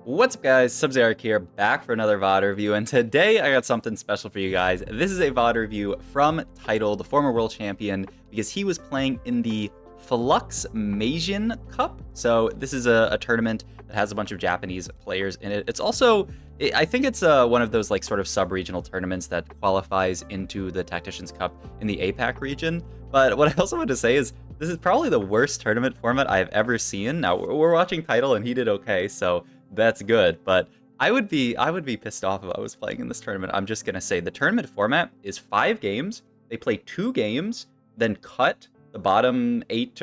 What's up guys, Sub-Zero here, back for another VOD review, and today I got something special for you guys. This is a VOD review from Title, the former world champion, because he was playing in the Flux Masian Cup. So this is a tournament that has a bunch of Japanese players in it. It's also, I think it's one of those like sort of sub-regional tournaments that qualifies into the Tacticians Cup in the APAC region. But what I also want to say is, this is probably the worst tournament format I've ever seen. Now, we're watching Title and he did okay, so that's good, but I would be pissed off if I was playing in this tournament. I'm just gonna say the tournament format is 5 games. They play 2 games, then cut the bottom 8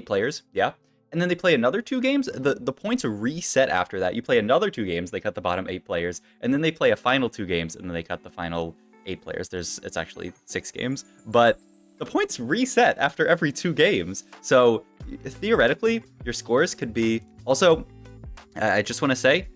players, yeah, and then they play another 2 games. The points reset after that. You play another 2 games, they cut the bottom 8 players, and then they play a final 2 games, and then they cut the final 8 players. It's actually 6 games, but the points reset after every 2 games. So theoretically, your scores could be also. I just want to say,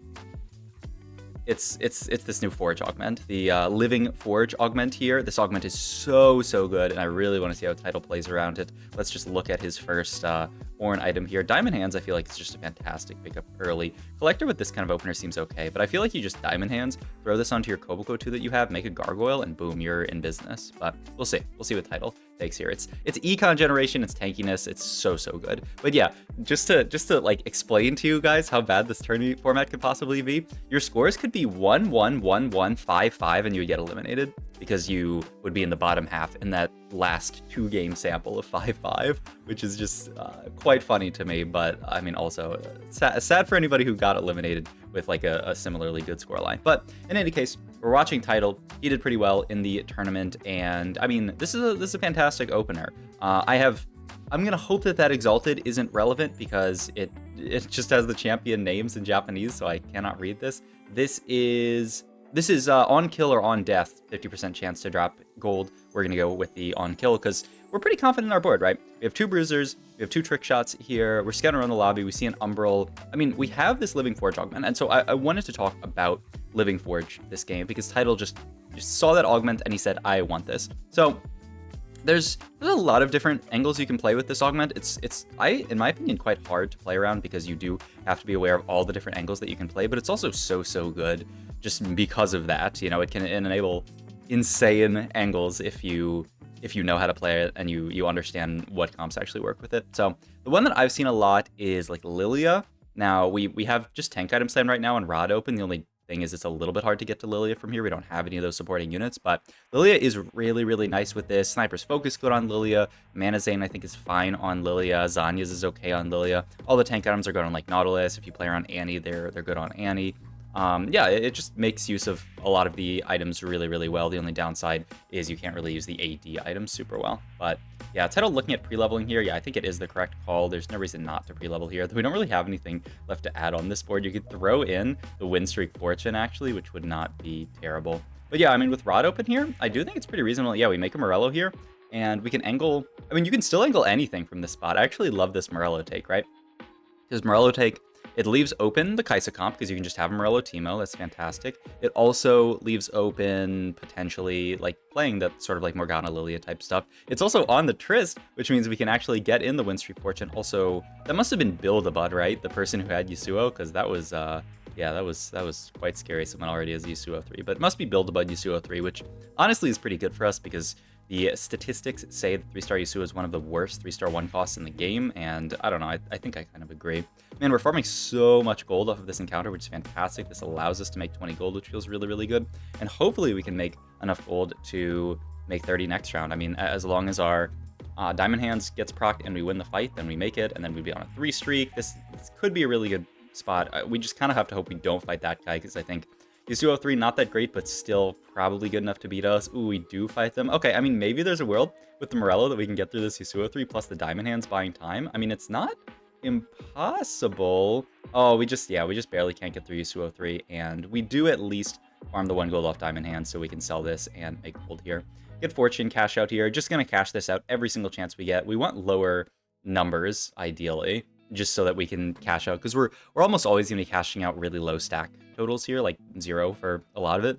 it's this new Forge Augment, the Living Forge Augment here. This Augment is so good, and I really want to see how Title plays around it. Let's just look at his first Ornn item here. Diamond Hands, I feel like it's just a fantastic pickup early. Collector with this kind of opener seems okay, but I feel like you just Diamond Hands, throw this onto your Koboko 2 that you have, make a Gargoyle, and boom, you're in business. But we'll see. We'll see what Title takes here. It's econ generation, it's tankiness, it's so good. But yeah, just to like explain to you guys how bad this tourney format could possibly be, your scores could be 1-1, 1-1, 5-5, and you would get eliminated because you would be in the bottom half in that last 2 game sample of 5-5, which is just quite funny to me. But I mean, also sad for anybody who got eliminated with like a similarly good scoreline. But in any case, we're watching Title. He did pretty well in the tournament, and I mean, this is a fantastic opener. I'm gonna hope that Exalted isn't relevant because it just has the champion names in Japanese, so I cannot read this. This is on kill or on death, 50% chance to drop gold. We're gonna go with the on kill because we're pretty confident in our board, right? We have 2 bruisers, we have 2 trick shots here, we're scouting around the lobby, we see an umbral. I mean, we have this Living Forge augment, and so I wanted to talk about Living Forge this game because Title just saw that augment and he said, I want this. So there's a lot of different angles you can play with this augment. It's in my opinion, quite hard to play around because you do have to be aware of all the different angles that you can play, but it's also so good just because of that. You know, it can enable insane angles if you know how to play it and you understand what comps actually work with it. So the one that I've seen a lot is like Lilia. Now we have just tank items stand right now and Rod open. The only thing is it's a little bit hard to get to Lilia from here. We don't have any of those supporting units, but Lilia is really nice with this. Sniper's Focus good on Lilia. Mana Zane I think is fine on Lilia. Zanya's is okay on Lilia. All the tank items are good on like Nautilus. If you play around Annie, they're good on Annie. Yeah, it just makes use of a lot of the items really well. The only downside is you can't really use the AD items super well. But yeah, Title looking at pre-leveling here, yeah, I think it is the correct call. There's no reason not to pre-level here. We don't really have anything left to add on this board. You could throw in the Win Streak Fortune, actually, which would not be terrible. But yeah, I mean, with Rod open here, I do think it's pretty reasonable. Yeah, we make a Morello here, and we can angle... I mean, you can still angle anything from this spot. I actually love this Morello take, right? Because Morello take... It leaves open the Kaisa comp because you can just have a Morello Teemo. That's fantastic. It also leaves open potentially like playing that sort of like Morgana Lilia type stuff. It's also on the Trist, which means we can actually get in the Win Streak Fortune. Also, that must have been Build-A-Bud, right? The person who had Yasuo, because that was yeah, that was quite scary. Someone already has Yasuo 3, but it must be Build-A-Bud Yasuo 3, which honestly is pretty good for us because the statistics say that 3-star Yasuo is one of the worst 3-star 1 costs in the game, and I don't know, I think I kind of agree. Man, we're farming so much gold off of this encounter, which is fantastic. This allows us to make 20 gold, which feels really good, and hopefully we can make enough gold to make 30 next round. I mean, as long as our Diamond Hands gets procced and we win the fight, then we make it, and then we'd be on a 3 streak. This could be a really good spot. We just kind of have to hope we don't fight that guy, because I think Yasuo 3, not that great, but still probably good enough to beat us. Ooh, we do fight them. Okay, I mean, maybe there's a world with the Morello that we can get through this Yasuo 3 plus the Diamond Hands buying time. I mean, it's not impossible. Oh, we just barely can't get through Yasuo 3, and we do at least farm the 1 gold off Diamond Hands so we can sell this and make gold here. Get Fortune, cash out here. Just gonna cash this out every single chance we get. We want lower numbers, ideally, just so that we can cash out, because we're almost always going to be cashing out really low stack totals here, like 0 for a lot of it.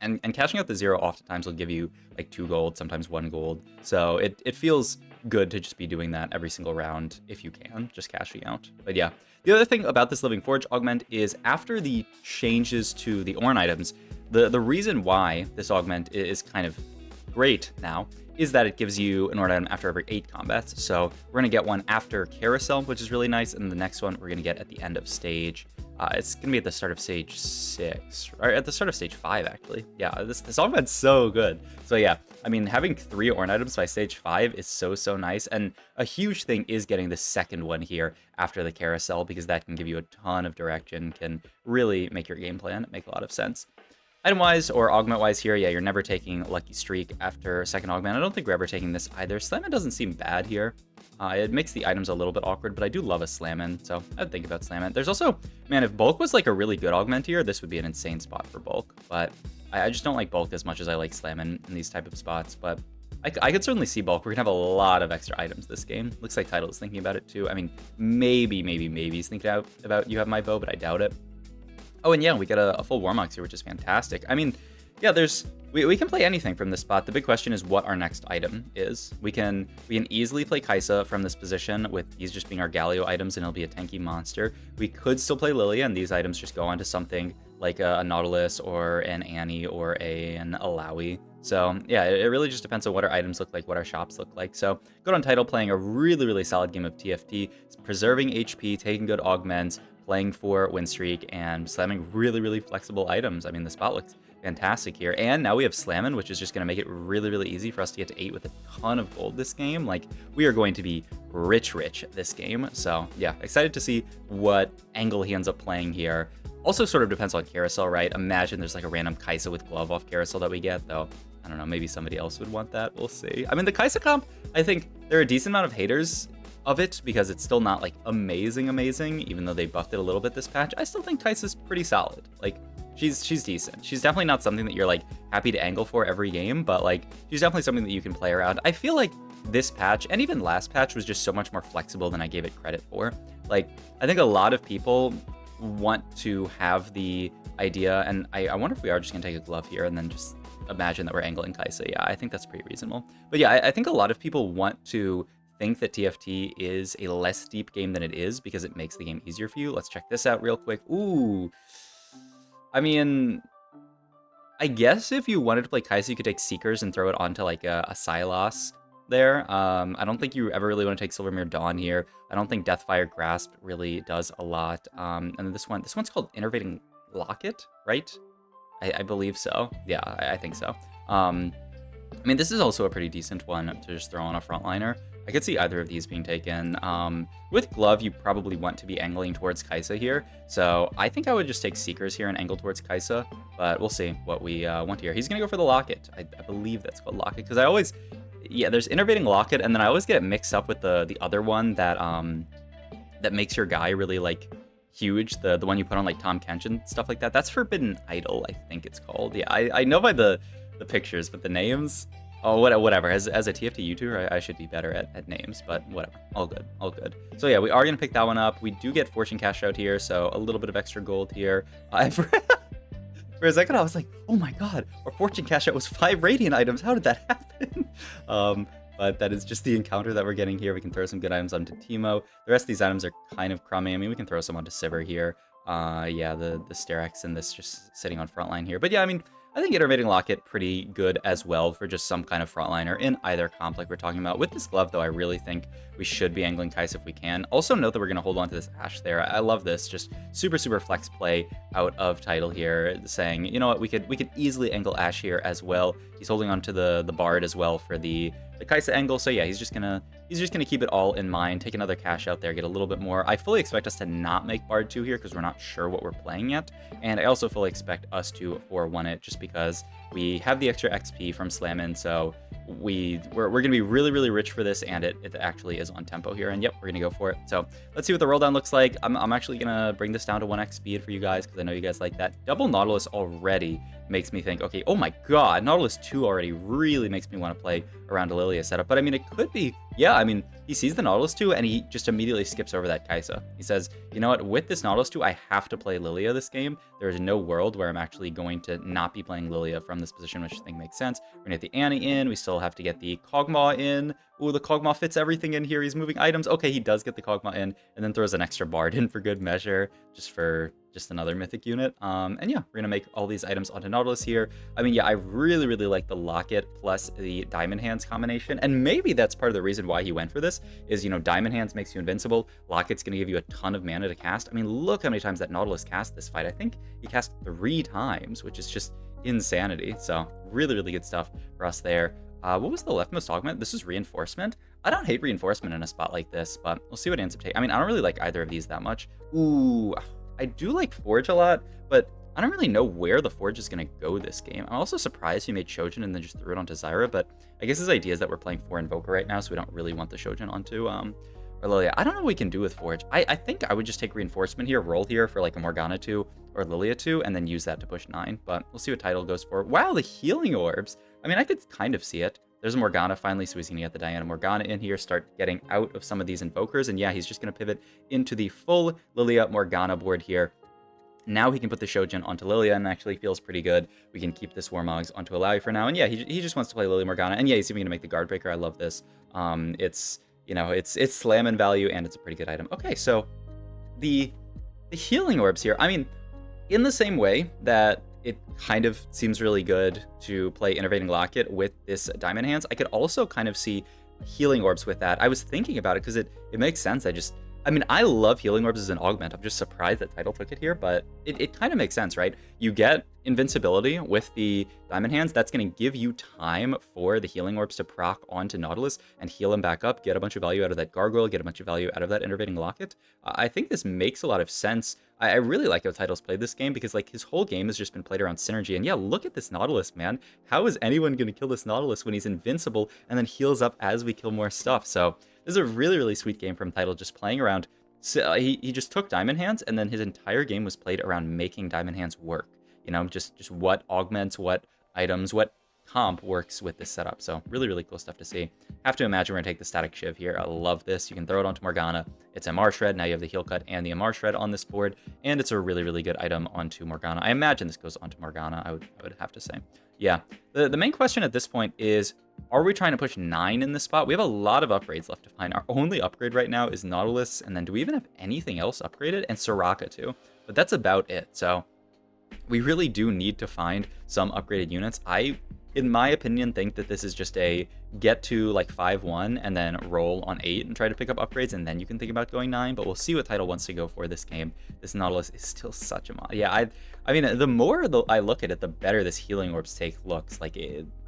And cashing out the 0 oftentimes will give you like 2 gold, sometimes 1 gold. So it feels good to just be doing that every single round if you can, just cashing out. But yeah, The other thing about this Living Forge augment is after the changes to the Orn items, the reason why this augment is kind of great now is that it gives you an Orn item after every 8 combats. So we're going to get one after Carousel, which is really nice, and the next one we're going to get at the end of stage. It's going to be at the start of stage 6, or at the start of stage 5, actually. Yeah, this augment's so good. So yeah, I mean, having 3 Orn items by stage 5 is so nice, and a huge thing is getting the second one here after the Carousel, because that can give you a ton of direction, can really make your game plan make a lot of sense. Item-wise, or augment-wise here, yeah, you're never taking Lucky Streak after second augment. I don't think we're ever taking this either. Slammin doesn't seem bad here. It makes the items a little bit awkward, but I do love a Slammin, so I'd think about Slammin. There's also, man, if Bulk was like a really good augment here, this would be an insane spot for Bulk, but I just don't like Bulk as much as I like Slammin in these type of spots, but I could certainly see Bulk. We're gonna have a lot of extra items this game. Looks like Tidal is thinking about it too. I mean, maybe he's thinking about You Have My Bow, but I doubt it. Oh, and yeah, we get a full Warmox here, which is fantastic. I mean, yeah, we can play anything from this spot. The big question is what our next item is. We can easily play Kaisa from this position with these just being our Galio items, and it'll be a tanky monster. We could still play Lilia, and these items just go onto something like a Nautilus or an Annie or an Alawi. So yeah, it really just depends on what our items look like, what our shops look like. So good on Tidal, playing a really solid game of TFT, preserving HP, taking good augments, playing for win streak, and slamming really flexible items. I mean, the spot looks fantastic here. And now we have Slammin, which is just going to make it really easy for us to get to 8 with a ton of gold this game. Like, we are going to be rich this game. So yeah, excited to see what angle he ends up playing here. Also sort of depends on Carousel, right? Imagine there's like a random Kaisa with glove off Carousel that we get, though. I don't know, maybe somebody else would want that. We'll see. I mean, the Kaisa comp, I think there are a decent amount of haters of it because it's still not like amazing, even though they buffed it a little bit this patch. I still think Kaisa's pretty solid. Like, she's decent. She's definitely not something that you're like happy to angle for every game, but like she's definitely something that you can play around. I feel like this patch and even last patch was just so much more flexible than I gave it credit for. Like, I think a lot of people want to have the idea, and I wonder if we are just gonna take a glove here and then just imagine that we're angling Kaisa. Yeah, I think that's pretty reasonable. But yeah, I think a lot of people want to think that TFT is a less deep game than it is because it makes the game easier for you. Let's check this out real quick. Ooh, I mean, I guess if you wanted to play Kaisa, you could take Seekers and throw it onto like a Sylas there. I don't think you ever really want to take Silvermere Dawn here. I don't think Deathfire Grasp really does a lot. And this one's called Innervating Locket, right? I believe so. Yeah, I think so. I mean, this is also a pretty decent one to just throw on a frontliner. I could see either of these being taken. With Glove, you probably want to be angling towards Kaisa here. So I think I would just take Seekers here and angle towards Kaisa, but we'll see what we want here. He's going to go for the Locket. I believe that's called Locket, because I always... Yeah, there's Innervating Locket, and then I always get it mixed up with the other one that that makes your guy really, like, huge. The one you put on, like, Tom Kench and stuff like that. That's Forbidden Idol, I think it's called. Yeah, I know by the pictures, but the names... Oh, whatever. As a TFT YouTuber, I should be better at names, but whatever. All good. So yeah, we are going to pick that one up. We do get Fortune Cash out here, so a little bit of extra gold here. For a second, I was like, oh my god, our Fortune Cash out was 5 Radiant items. How did that happen? But that is just the encounter that we're getting here. We can throw some good items onto Teemo. The rest of these items are kind of crummy. I mean, we can throw some onto Sivir here. Yeah, the Sterex and this just sitting on frontline here. But yeah, I mean, I think Innervating Locket pretty good as well for just some kind of frontliner in either comp like we're talking about. With this glove, though, I really think we should be angling Kaisa if we can. Also note that we're going to hold on to this Ashe there. I love this. Just super flex play out of Tidal here, saying, you know what, we could easily angle Ashe here as well. He's holding on to the Bard as well for the Kaisa angle. So yeah, he's just gonna keep it all in mind, take another cash out there, get a little bit more. I fully expect us to not make Bard 2 here because we're not sure what we're playing yet. And I also fully expect us to 4-1 it just because we have the extra XP from Slammin', so we're gonna be really rich for this, and it actually is on tempo here, and yep, we're gonna go for it. So let's see what the roll down looks like. I'm actually gonna bring this down to 1x speed for you guys because I know you guys like that. Double Nautilus already makes me think, okay, oh my god, Nautilus 2 already really makes me want to play around a Lilia setup, but I mean, it could be Yeah, I mean, he sees the Nautilus 2 and he just immediately skips over that Kaisa. He says, you know what, with this Nautilus 2, I have to play Lilia this game. There is no world where I'm actually going to not be playing Lilia from this position, which I think makes sense. We're gonna get the Annie in, we still have to get the Kog'Maw in. Ooh, the Kog'Maw fits everything in here. He's moving items. Okay, he does get the Kog'Maw in, and then throws an extra Bard in for good measure, just another mythic unit. And yeah, we're gonna make all these items onto Nautilus here. I mean, yeah, I really, really like the Locket plus the Diamond Hands combination, and maybe that's part of the reason why he went for this, is, you know, Diamond Hands makes you invincible, Locket's gonna give you a ton of mana to cast. I mean, look how many times that Nautilus cast this fight. I think he cast 3 times, which is just insanity. So really, really good stuff for us there. What was the leftmost augment? This is Reinforcement. I don't hate Reinforcement in a spot like this, but we'll see what it ends up taking. I mean, I don't really like either of these that much. Ooh, I do like Forge a lot, but I don't really know where the Forge is going to go this game. I'm also surprised he made Shojin and then just threw it onto Zyra, but I guess his idea is that we're playing 4 Invoker right now, so we don't really want the Shojin onto Lilia. I don't know what we can do with Forge. I think I would just take Reinforcement here, roll here for like a Morgana 2 or Lilia 2, and then use that to push 9, but we'll see what title goes for. Wow, the Healing Orbs! I mean, I could kind of see it. There's a Morgana finally, so he's going to get the Diana Morgana in here, start getting out of some of these Invokers, and yeah, he's just going to pivot into the full Lilia Morgana board here. Now he can put the Shojin onto Lilia, and actually feels pretty good. We can keep this Warmogs onto Alawi for now, and yeah, he just wants to play Lilia Morgana, and yeah, he's even going to make the Guardbreaker. I love this. It's, you know, it's slam in value, and it's a pretty good item. Okay, so the Healing Orbs here, I mean, in the same way that it kind of seems really good to play Innervating Locket with this Diamond Hands, I could also kind of see Healing Orbs with that. I was thinking about it because it makes sense. I mean, I love Healing Orbs as an augment. I'm just surprised that title took it here, but it kind of makes sense, right? You get invincibility with the Diamond Hands. That's going to give you time for the Healing Orbs to proc onto Nautilus and heal him back up, get a bunch of value out of that Gargoyle, get a bunch of value out of that Innervating Locket. I think this makes a lot of sense. I really like how Title's played this game because, like, his whole game has just been played around synergy. And yeah, look at this Nautilus, man. How is anyone going to kill this Nautilus when he's invincible and then heals up as we kill more stuff? So this is a really, really sweet game from Title, just playing around. So he just took Diamond Hands, and then his entire game was played around making Diamond Hands work. You know, just what augments, what items, what comp works with this setup. So really, really cool stuff to see. Have to imagine we're gonna take the Static Shiv here. I love this. You can throw it onto Morgana. It's MR Shred. Now you have the Heal Cut and the MR Shred on this board, and it's a really, really good item onto Morgana. I imagine this goes onto Morgana, I would have to say. Yeah, the main question at this point is, are we trying to push 9 in this spot? We have a lot of upgrades left to find. Our only upgrade right now is Nautilus, and then do we even have anything else upgraded? And Soraka too, but that's about it. So we really do need to find some upgraded units. I, in my opinion, think that this is just a get to like 5-1 and then roll on 8 and try to pick up upgrades, and then you can think about going 9, but we'll see what Title wants to go for this game. This Nautilus is still such a mod. Yeah, I mean, the more I look at it, the better this Healing Orbs take looks. Like,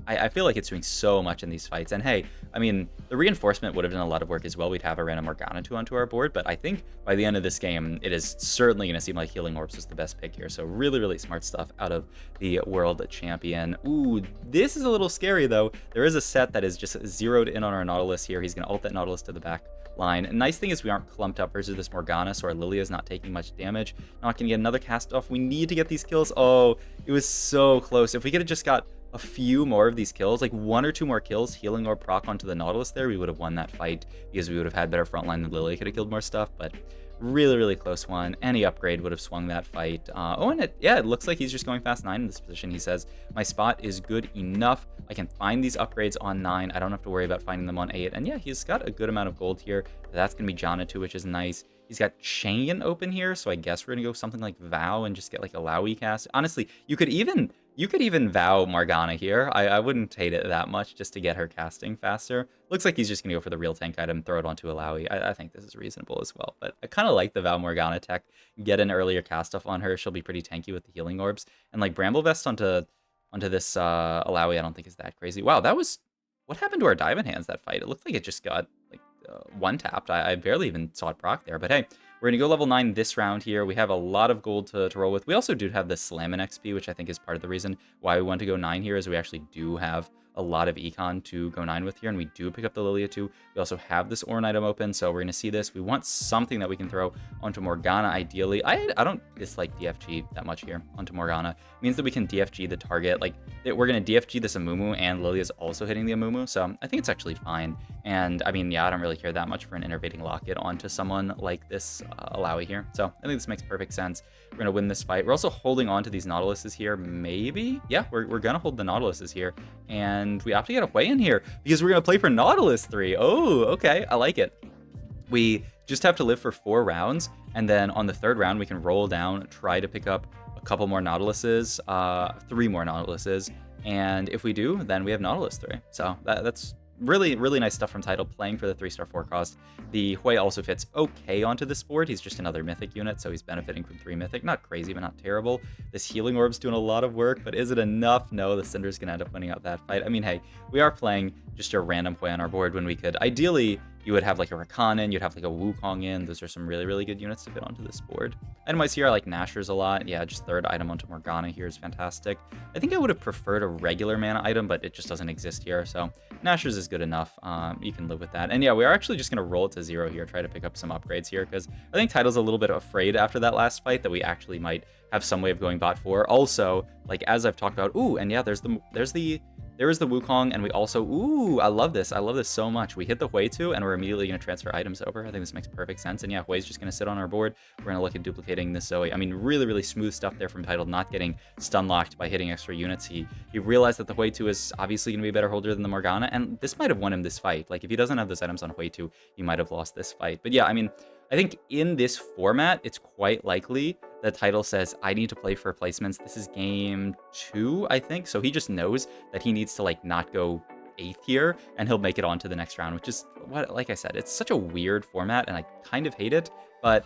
I feel like it's doing so much in these fights. And hey, I mean, the Reinforcement would have done a lot of work as well. We'd have a random Morgana 2 onto our board, but I think by the end of this game, it is certainly going to seem like Healing Orbs is the best pick here. So really, really smart stuff out of the World Champion. Ooh, this is a little scary though. There is a set that is just zeroed in on our Nautilus here. He's going to ult that Nautilus to the back line. And nice thing is we aren't clumped up versus this Morgana, so our Lilia is not taking much damage. Not going to get another cast off. We need to get these kills. Oh, it was so close. If we could have just got a few more of these kills, like 1 or 2 more kills, Healing Orb proc onto the Nautilus there, we would have won that fight because we would have had better frontline than Lilia could have killed more stuff. But really, really close one. Any upgrade would have swung that fight. Oh, and it looks like he's just going fast 9 in this position. He says, my spot is good enough. I can find these upgrades on 9. I don't have to worry about finding them on 8. And yeah, he's got a good amount of gold here. That's going to be Janna too, which is nice. He's got Chain open here, so I guess we're going to go something like Vow and just get like a Alawi cast. Honestly, you could even Vow Morgana here. I wouldn't hate it that much just to get her casting faster. Looks like he's just going to go for the real tank item, throw it onto Alawi. I think this is reasonable as well, but I kind of like the Vow Morgana tech. Get an earlier cast off on her. She'll be pretty tanky with the Healing Orbs. And like Bramble Vest onto this Alawi, I don't think is that crazy. Wow, that was... What happened to our Diamond Hands that fight? It looked like it just got like one-tapped. I barely even saw it proc there, but hey, we're going to go level 9 this round here. We have a lot of gold to roll with. We also do have the Slammin' XP, which I think is part of the reason why we want to go 9 here, is we actually do have a lot of econ to go 9 with here, and we do pick up the Lilia too. We also have this Ornn item open, so we're going to see this. We want something that we can throw onto Morgana, ideally. I don't dislike DFG that much here onto Morgana. It means that we can DFG the target. Like, we're going to DFG this Amumu, and Lilia's also hitting the Amumu, so I think it's actually fine. And, I mean, yeah, I don't really care that much for an Innervating Locket onto someone like this Alawi here. So I think this makes perfect sense. We're going to win this fight. We're also holding on to these Nautiluses here, maybe? Yeah, we're going to hold the Nautiluses here. And we opt to get a Hui in here because we're going to play for Nautilus 3. Oh, okay. I like it. We just have to live for 4 rounds. And then on the 3rd round, we can roll down, try to pick up a couple more Nautiluses, 3 more Nautiluses. And if we do, then we have Nautilus 3. So that's really, really nice stuff from Tidal, playing for the 3-star 4 cost. The Hui also fits okay onto this board. He's just another Mythic unit, so he's benefiting from 3 Mythic. Not crazy, but not terrible. This Healing Orb's doing a lot of work, but is it enough? No, the Cinder's going to end up winning out that fight. I mean, hey, we are playing just a random Hui on our board when we could. Ideally, you would have like a Rakan in, you'd have like a Wukong in. Those are some really, really good units to fit onto this board. Item-wise here, I like Nashor's a lot. Yeah, just 3rd item onto Morgana here is fantastic. I think I would have preferred a regular mana item, but it just doesn't exist here, so Nashor's is good enough. You can live with that. And yeah, we are actually just going to roll it to 0 here, try to pick up some upgrades here, because I think Tidal's a little bit afraid after that last fight that we actually might have some way of going bot 4. Also, like as I've talked about, ooh, and yeah, there is the Wukong, and we also, ooh, I love this so much. We hit the Hui too, and we're immediately going to transfer items over. I think this makes perfect sense. And yeah, Hui's just going to sit on our board. We're going to look at duplicating this Zoe. I mean, really, really smooth stuff there from Tidal, not getting stun locked by hitting extra units. He realized that the Hui 2 is obviously going to be a better holder than the Morgana, and this might have won him this fight. Like, if he doesn't have those items on Hui 2, he might have lost this fight. But yeah, I mean, I think in this format, it's quite likely that Tidal says, I need to play for placements. This is game 2, I think. So he just knows that he needs to, like, not go 8th here, and he'll make it on to the next round, which is, what, like I said, it's such a weird format, and I kind of hate it, but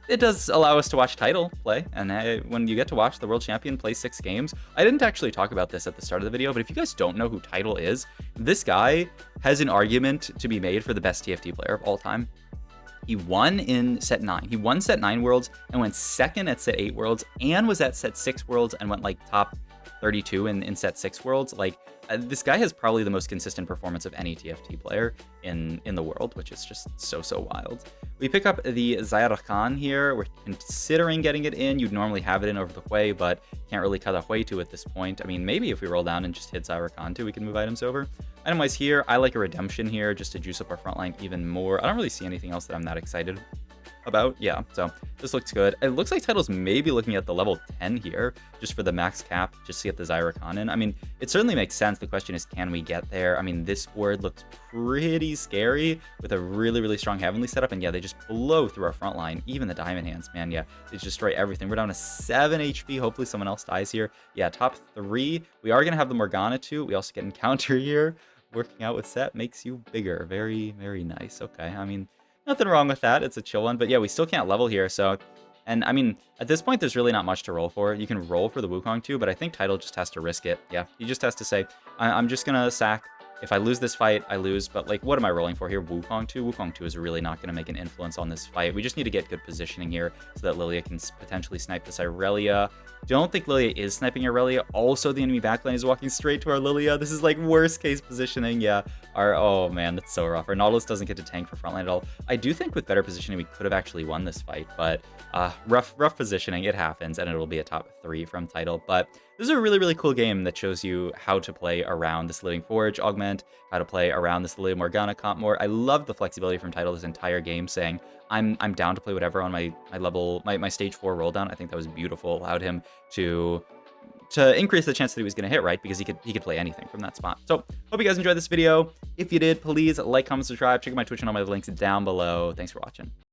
it does allow us to watch Tidal play, and when you get to watch the world champion play 6 games, I didn't actually talk about this at the start of the video, but if you guys don't know who Tidal is, this guy has an argument to be made for the best TFT player of all time. He won in set 9. He won set 9 worlds and went 2nd at set 8 worlds, and was at set 6 worlds and went like top 32 in set 6 worlds. Like, this guy has probably the most consistent performance of any TFT player in the world, which is just so wild. We pick up the Zyra here. We're considering getting it in. You'd normally have it in over the Hui, but can't really cut a Hui 2 at this point. I mean, maybe if we roll down and just hit Zyra 2, we can move items over. Item-wise here, I like a Redemption here just to juice up our front line even more. I don't really see anything else that I'm that excited about. Yeah, so this looks good. It looks like Tidal's maybe looking at the level 10 here just for the max cap, just to get the Zyra in. I mean, it certainly makes sense. The question is, can we get there? I mean, this board looks pretty scary with a really strong Heavenly setup, and yeah, they just blow through our front line. Even the Diamond Hands, man, yeah, they just destroy everything. We're down to 7 HP. Hopefully someone else dies here. Yeah, top 3. We are going to have the Morgana too. We also get Encounter here. Working out with set makes you bigger. Very nice. Okay, I mean, nothing wrong with that. It's a chill one, but yeah, we still can't level here. So, and I mean, at this point, there's really not much to roll for. You can roll for the Wukong too, but I think Tidal just has to risk it. Yeah, he just has to say, I'm just gonna sack. If I lose this fight, I lose. But like, what am I rolling for here? Wukong 2? Wukong 2 is really not going to make an influence on this fight. We just need to get good positioning here so that Lilia can potentially snipe this Irelia. Don't think Lilia is sniping Irelia. Also, the enemy backline is walking straight to our Lilia. This is like worst case positioning. Yeah. Oh man, that's so rough. Our Nautilus doesn't get to tank for frontline at all. I do think with better positioning, we could have actually won this fight, but rough positioning. It happens, and it'll be a top 3 from Tidal. But this is a really cool game that shows you how to play around this Living Forge augment, how to play around this Lilia Morgana comp more. I love the flexibility from Tidal this entire game, saying I'm down to play whatever on my level, my stage 4 roll down. I think that was beautiful. Allowed him to increase the chance that he was going to hit right, because he could play anything from that spot. So hope you guys enjoyed this video. If you did, please like, comment, subscribe. Check out my Twitch and all my links down below. Thanks for watching.